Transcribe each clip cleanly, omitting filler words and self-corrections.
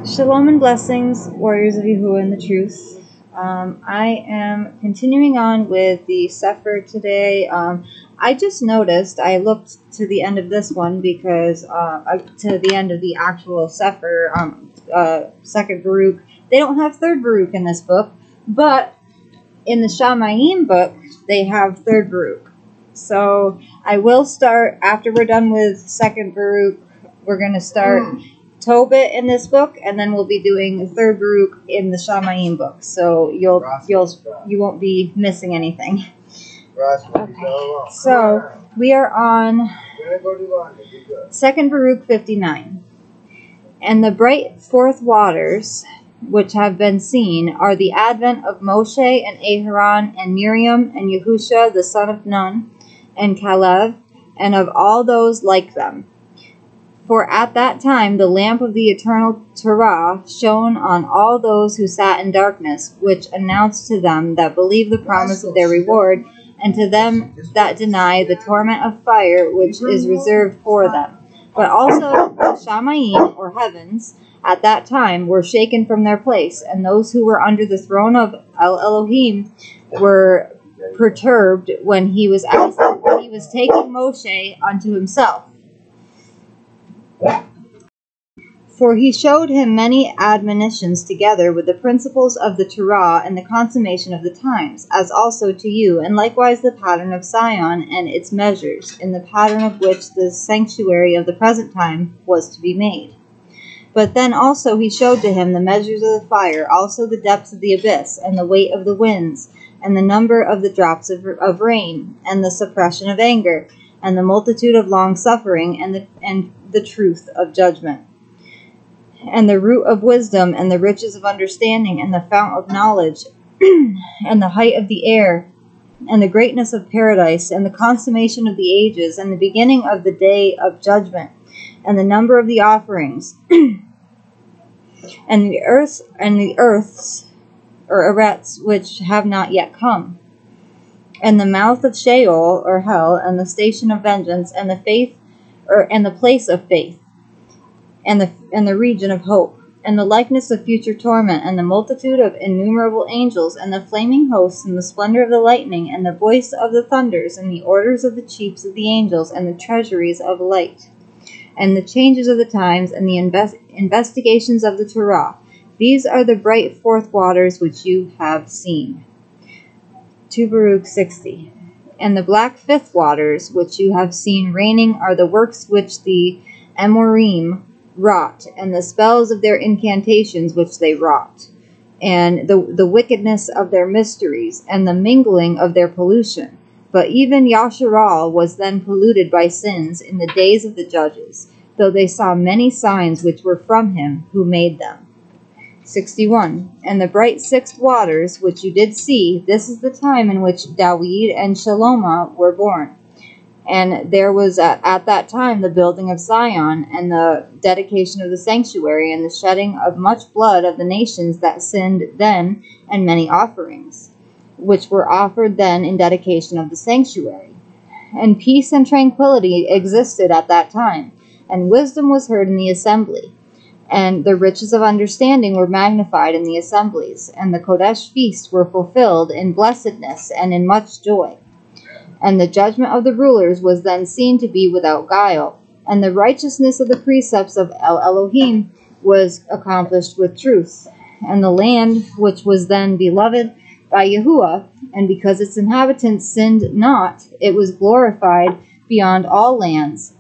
Shalom and blessings, warriors of Yahuah and the truth. I am continuing on with the CEPHER today. I just noticed, I looked to the end of this one because, to the end of the actual CEPHER, second Baruch. They don't have third Baruch in this book, but in the Shamayim book, they have third Baruch. So I will start, after we're done with second Baruch, we're going to start Tobit in this book, and then we'll be doing third Baruch in the Shamayim book. So you won't be missing anything. Okay. So we are on second Baruch 59. And the bright fourth waters which have been seen are the advent of Moshe and Aharon and Miriam and Yahusha the son of Nun and Caleb and of all those like them. For at that time the lamp of the eternal Torah shone on all those who sat in darkness, which announced to them that believe the promise of their reward, and to them that deny the torment of fire which is reserved for them. But also the Shamayim, or heavens, at that time were shaken from their place, and those who were under the throne of Elohim were perturbed when he was taking Moshe unto himself. For he showed him many admonitions together with the principles of the Torah and the consummation of the times, as also to you, and likewise the pattern of Zion and its measures, in the pattern of which the sanctuary of the present time was to be made. But then also he showed to him the measures of the fire, also the depths of the abyss, and the weight of the winds, and the number of the drops of rain, and the suppression of anger, and the multitude of long suffering, and the truth of judgment, and the root of wisdom, and the riches of understanding, and the fount of knowledge, and the height of the air, and the greatness of paradise, and the consummation of the ages, and the beginning of the day of judgment, and the number of the offerings, and the earths, or arets, which have not yet come, and the mouth of Sheol, or hell, and the station of vengeance, and the place of faith, and the region of hope, and the likeness of future torment, and the multitude of innumerable angels, and the flaming hosts, and the splendor of the lightning, and the voice of the thunders, and the orders of the chiefs of the angels, and the treasuries of light, and the changes of the times, and the investigations of the Torah. These are the bright fourth waters which you have seen. 2 Baruch 60. And the black fifth waters which you have seen raining are the works which the Amorim wrought, and the spells of their incantations which they wrought, and the wickedness of their mysteries, and the mingling of their pollution. But even Yasharal was then polluted by sins in the days of the judges, though they saw many signs which were from him who made them. 61. And the bright sixth waters which you did see, this is the time in which Dawid and Shalom were born. And there was at that time the building of Zion, and the dedication of the sanctuary, and the shedding of much blood of the nations that sinned then, and many offerings, which were offered then in dedication of the sanctuary. And peace and tranquility existed at that time, and wisdom was heard in the assembly, and the riches of understanding were magnified in the assemblies, and the Kodesh feasts were fulfilled in blessedness and in much joy. And the judgment of the rulers was then seen to be without guile, and the righteousness of the precepts of Elohim was accomplished with truth. And the land, which was then beloved by Yahuah, and because its inhabitants sinned not, it was glorified beyond all lands.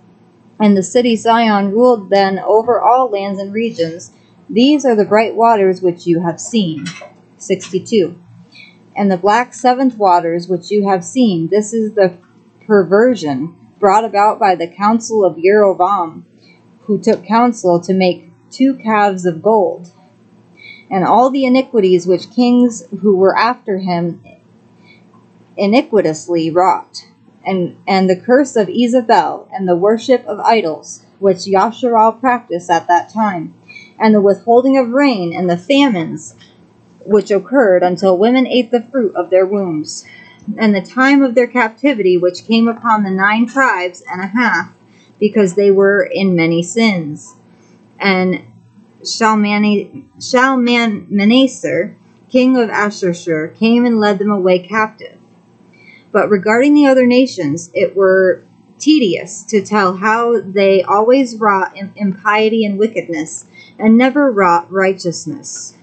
And the city Zion ruled then over all lands and regions. These are the bright waters which you have seen. 62. And the black seventh waters which you have seen, this is the perversion brought about by the counsel of Yerovam, who took counsel to make 2 calves of gold, and all the iniquities which kings who were after him iniquitously wrought, and the curse of Isabel, and the worship of idols, which Yasharal practiced at that time, and the withholding of rain, and the famines which occurred until women ate the fruit of their wombs, and the time of their captivity which came upon the 9 tribes and a half, because they were in many sins, and Shalmaneser, king of Ashur, came and led them away captive. But regarding the other nations, it were tedious to tell how they always wrought impiety and wickedness, and never wrought righteousness.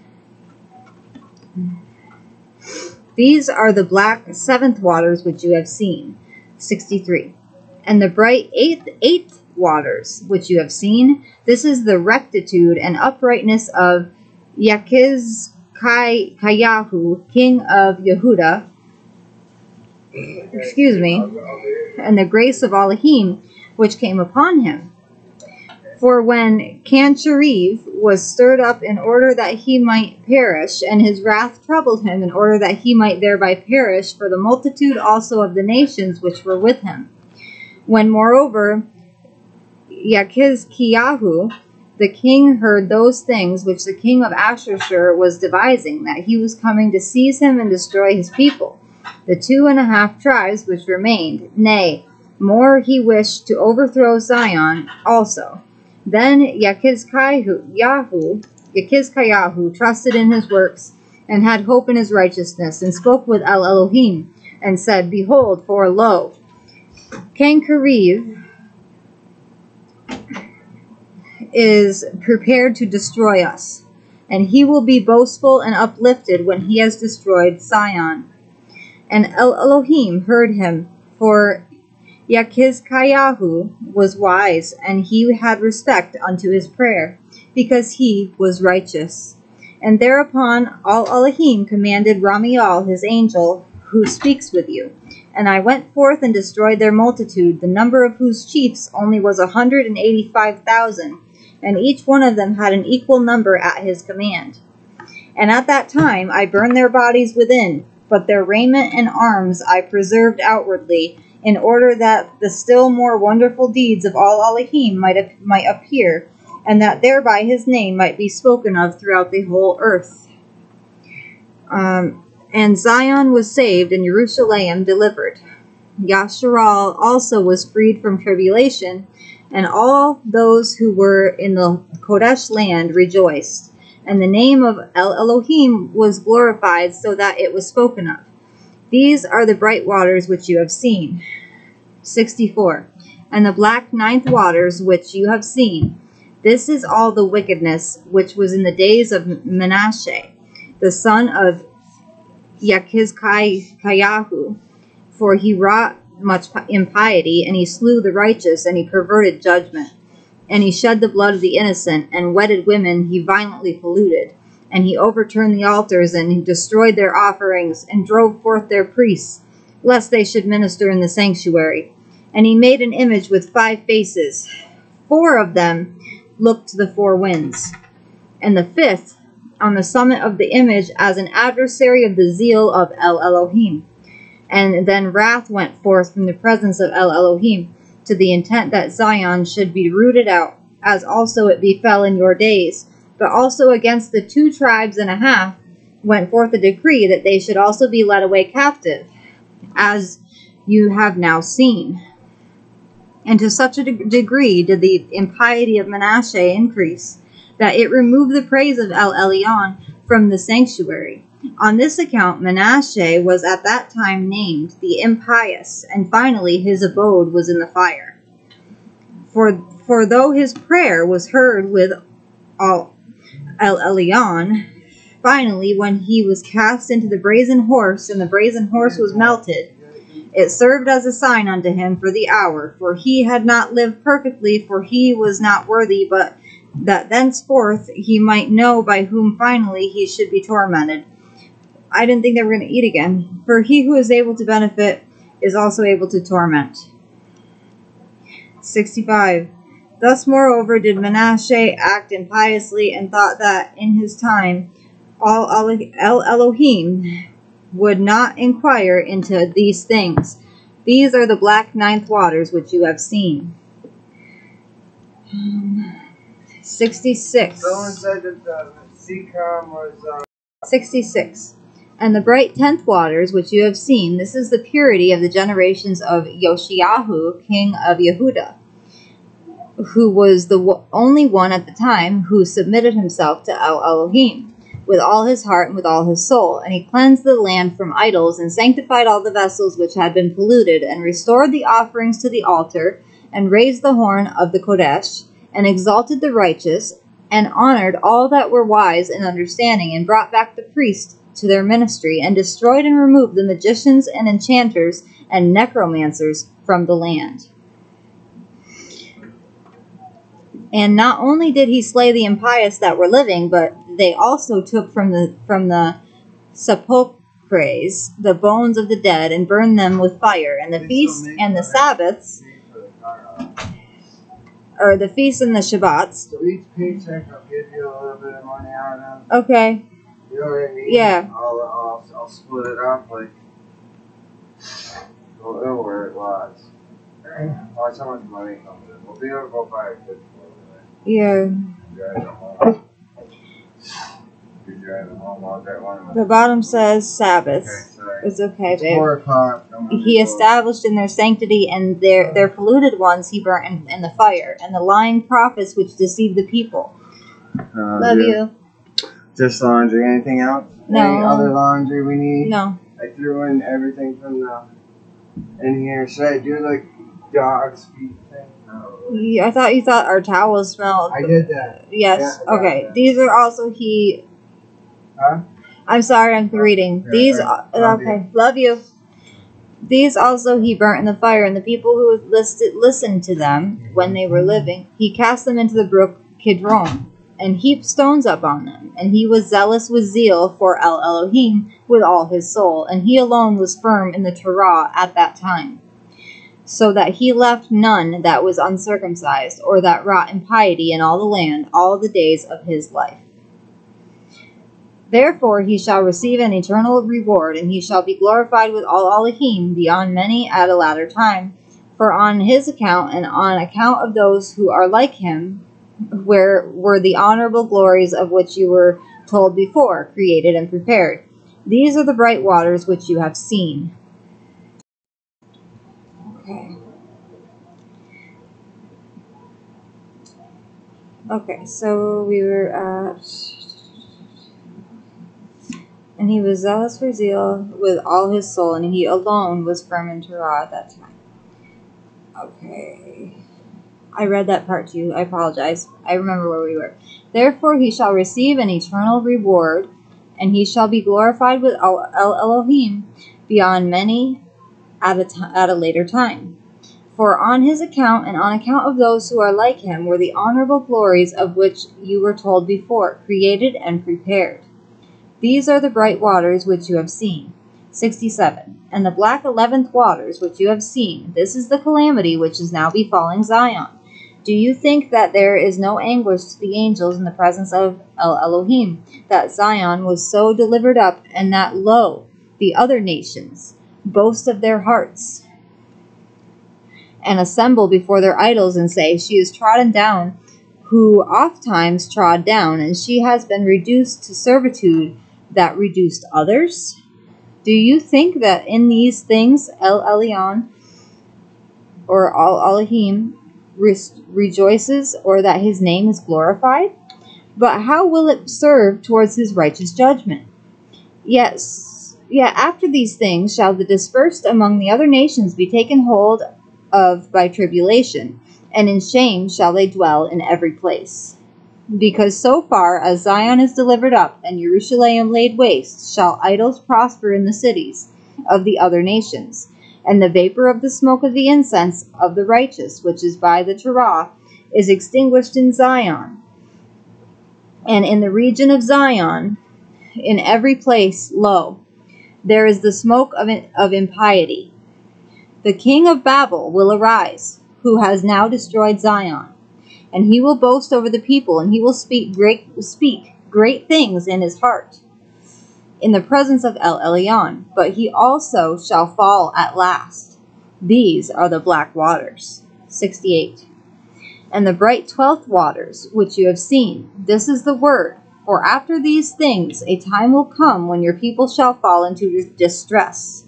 These are the black seventh waters which you have seen. 63. And the bright eighth waters which you have seen, this is the rectitude and uprightness of Yachizkiyahu, king of Yehudah, and the grace of Elohim which came upon him. For when Kancheriv was stirred up in order that he might perish, and his wrath troubled him in order that he might thereby perish, for the multitude also of the nations which were with him. When moreover Yachizkiyahu, the king, heard those things which the king of Ashur was devising, that he was coming to seize him and destroy his people, the 2.5 tribes which remained, nay, more, he wished to overthrow Zion also. Then Yachizkiyahu trusted in his works, and had hope in his righteousness, and spoke with Elohim, and said, Behold, for lo, Kancheriv is prepared to destroy us, and he will be boastful and uplifted when he has destroyed Zion. And Elohim heard him, for Yachizkiyahu was wise, and he had respect unto his prayer, because he was righteous. And thereupon Elohim commanded Ramiel his angel, who speaks with you. And I went forth and destroyed their multitude, the number of whose chiefs only was 185,000, and each one of them had an equal number at his command. And at that time I burned their bodies within, but their raiment and arms I preserved outwardly, in order that the still more wonderful deeds of all Elohim might appear, and that thereby his name might be spoken of throughout the whole earth. And Zion was saved, and Jerusalem delivered. Yasharal also was freed from tribulation, and all those who were in the Kodesh land rejoiced. And the name of Elohim was glorified, so that it was spoken of. These are the bright waters which you have seen. 64. And the black ninth waters which you have seen, this is all the wickedness which was in the days of Manasseh, the son of Yachizkiyahu, for he wrought much impiety, and he slew the righteous, and he perverted judgment. And he shed the blood of the innocent, and wedded women he violently polluted. And he overturned the altars, and he destroyed their offerings, and drove forth their priests, lest they should minister in the sanctuary. And he made an image with 5 faces. 4 of them looked to the 4 winds, and the 5th on the summit of the image as an adversary of the zeal of Elohim. And then wrath went forth from the presence of Elohim, to the intent that Zion should be rooted out, as also it befell in your days. But also against the 2.5 tribes went forth a decree that they should also be led away captive, as you have now seen. And to such a degree did the impiety of Manasseh increase, that it removed the praise of El Elyon from the sanctuary. On this account Manasseh was at that time named the impious, and finally his abode was in the fire. For though his prayer was heard with El Elyon, finally when he was cast into the brazen horse, and the brazen horse was melted, it served as a sign unto him for the hour, for he had not lived perfectly, for he was not worthy, but that thenceforth he might know by whom finally he should be tormented. I didn't think they were going to eat again. For he who is able to benefit is also able to torment. 65. Thus moreover did Manasseh act impiously, and thought that in his time El Elohim would not inquire into these things. These are the black ninth waters which you have seen. 66. Someone said that the CEPHER was 66. And the bright 10th waters which you have seen, this is the purity of the generations of Yoshiyahu, king of Yehudah. who was the only one at the time who submitted himself to Elohim with all his heart and with all his soul. And he cleansed the land from idols and sanctified all the vessels which had been polluted, and restored the offerings to the altar, and raised the horn of the Kodesh, and exalted the righteous, and honored all that were wise in understanding, and brought back the priests to their ministry, and destroyed and removed the magicians and enchanters and necromancers from the land. And not only did he slay the impious that were living, but they also took from the sepulchres the bones of the dead, and burned them with fire. And the feasts and the Sabbaths, or the feasts and the Shabbats. So each paycheck I'll give you a little bit of money out of. Okay. You know what I mean? Yeah. I'll split it up like. Well, where it was. Watch how much money comes in. We'll be able to go buy a good food. Yeah. The bottom says Sabbaths. Okay, it's okay, it's babe. 4 o'clock. He established in their sanctity, and their polluted ones he burnt in the fire, and the lying prophets which deceived the people. Love you. Just laundry. Anything else? No. Any other laundry we need? No. I threw in everything from in here. Should I do like dog's feet thing? No. Yeah, I thought you thought our towels smelled. I did that. Yes. Yeah, Okay. that. These are also he. Huh? I'm sorry, I'm reading. Yeah, These. love Okay. you. Love you. These also he burnt in the fire, and the people who listened to them when they were living, he cast them into the brook Kidron, and heaped stones up on them. And he was zealous with zeal for El Elohim with all his soul, and he alone was firm in the Torah at that time, so that he left none that was uncircumcised, or that wrought impiety in all the land, all the days of his life. Therefore he shall receive an eternal reward, and he shall be glorified with all Elohim beyond many at a latter time. For on his account, and on account of those who are like him, where were the honorable glories of which you were told before, created and prepared. These are the bright waters which you have seen. Okay. Okay, so we were at... And he was zealous for zeal with all his soul, and he alone was firm in Torah at that time. Okay. I read that part to you. I apologize. I remember where we were. Therefore he shall receive an eternal reward, and he shall be glorified with El Elohim beyond many at a later time. For on his account, and on account of those who are like him, were the honorable glories of which you were told before, created and prepared. These are the bright waters which you have seen. 67. And the black 11th waters which you have seen, this is the calamity which is now befalling Zion. Do you think that there is no anguish to the angels in the presence of El Elohim, that Zion was so delivered up, and that, lo, the other nations boast of their hearts, and assemble before their idols, and say, she is trodden down, who ofttimes trod down, and she has been reduced to servitude that reduced others? Do you think that in these things El Elyon, or Al Elohim, rejoices, or that his name is glorified? But how will it serve towards his righteous judgment? Yes, yet after these things shall the dispersed among the other nations be taken hold of by tribulation, and in shame shall they dwell in every place. Because so far as Zion is delivered up, and Jerusalem laid waste, shall idols prosper in the cities of the other nations. And the vapor of the smoke of the incense of the righteous, which is by the Torah, is extinguished in Zion. And in the region of Zion, in every place, lo, there is the smoke of impiety. The king of Babel will arise, who has now destroyed Zion. And he will boast over the people, and he will speak great things in his heart, in the presence of El Elyon. But he also shall fall at last. These are the black waters. 68. And the bright 12th waters, which you have seen, this is the word. For after these things a time will come when your people shall fall into distress,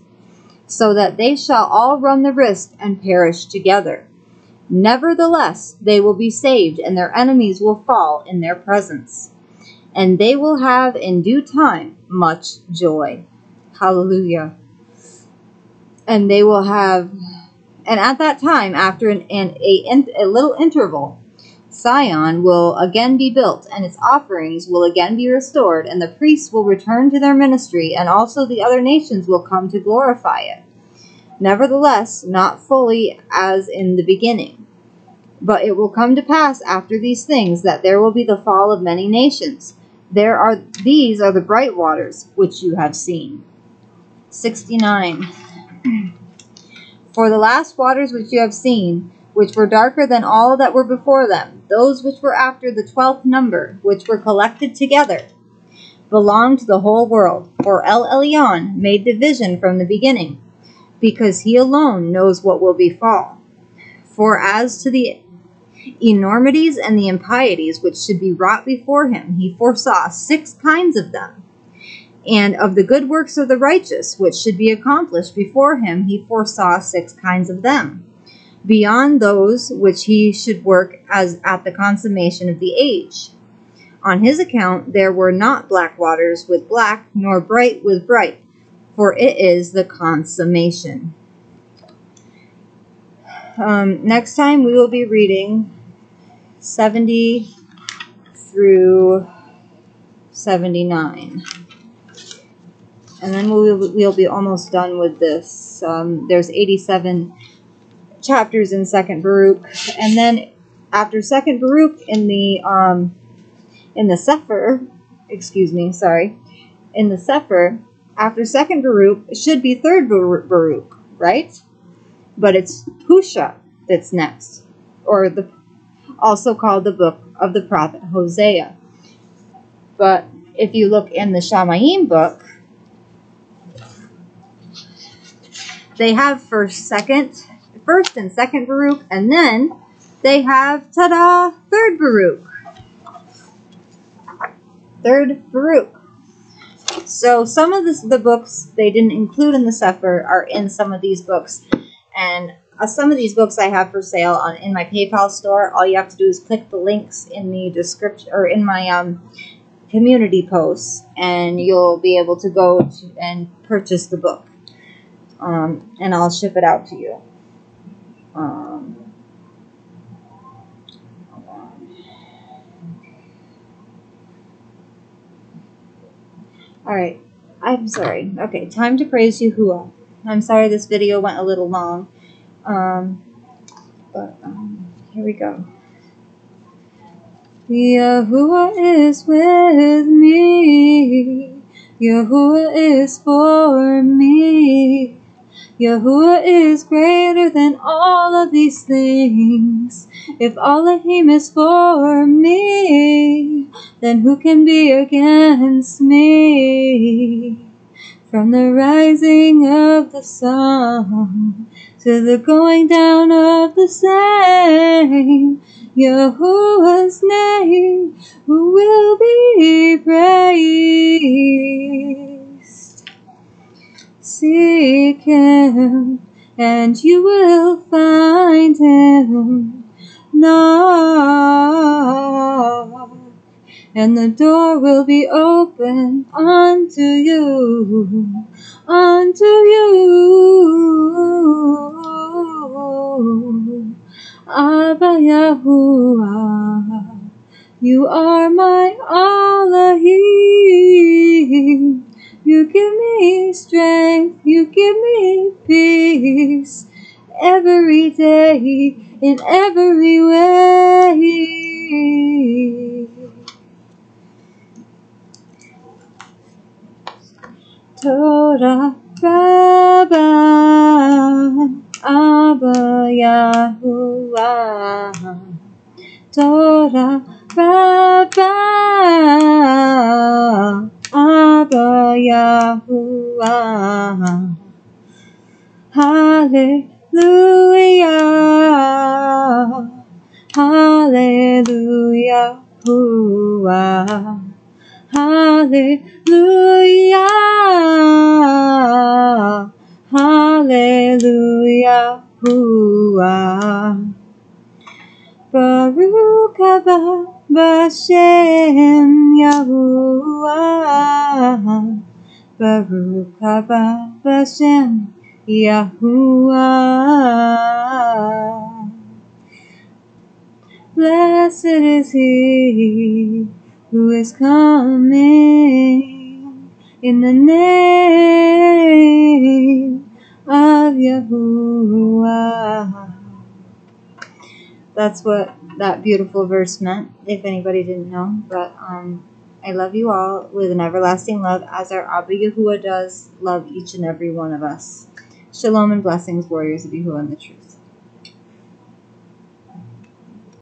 so that they shall all run the risk and perish together. Nevertheless, they will be saved, and their enemies will fall in their presence. And they will have in due time much joy. Hallelujah. And they will have, and at that time, after a little interval, Sion will again be built, and its offerings will again be restored, and the priests will return to their ministry, and also the other nations will come to glorify it. Nevertheless, not fully as in the beginning. But it will come to pass after these things that there will be the fall of many nations. These are the bright waters which you have seen. 69. For the last waters which you have seen, which were darker than all that were before them, those which were after the 12th number, which were collected together, belong to the whole world. For El Elyon made division from the beginning, because he alone knows what will befall. For as to the enormities and the impieties which should be wrought before him, he foresaw 6 kinds of them. And of the good works of the righteous, which should be accomplished before him, he foresaw 6 kinds of them, beyond those which he should work as at the consummation of the age. On his account there were not black waters with black, nor bright with bright, for it is the consummation. Next time we will be reading 70 through 79. And then we'll be almost done with this. There's 87 chapters in 2nd Baruch. And then after 2nd Baruch in the CEPHER, in the CEPHER, after 2nd Baruch, it should be 3rd Baruch, right? But it's Husha that's next, or also called the book of the prophet Hosea. But if you look in the Shamayim book, they have first and 2nd Baruch, and then they have, 3rd Baruch. 3rd Baruch. So some of the books they didn't include in the CEPHER are in some of these books. And some of these books I have for sale in my PayPal store. All you have to do is click the links in the description, or in my community posts, and you'll be able to go and purchase the book. And I'll ship it out to you. Alright, I'm sorry. Okay, time to praise Yahuah. I'm sorry this video went a little long. But here we go. Yahuah is with me. Yahuah is for me. Yahuah is greater than all of these things. If Elohim is for me, then who can be against me? From the rising of the sun to the going down of the same, Yahuah's name will be praised. Seek him, and you will find him. Knock, and the door will be open unto you, unto you. Abba Yahuah, you are my Elohim. You give me strength, you give me peace, every day, in every way. Torah Rabba, Abba Yahuah. Torah Rabba, Abba Yahuah. Hallelujah, Hallelujah, Yahuah. Hallelujah, Hallelujah, Yahuah. Baruch haba b'Shem Yahuah. Baruch haba b'Shem Yahuah. Blessed is he who is coming in the name of Yahuah. That's what that beautiful verse meant, if anybody didn't know. But I love you all with an everlasting love, as our Abba Yahuah does love each and every one of us. Shalom and blessings, warriors of Yahuah and the truth.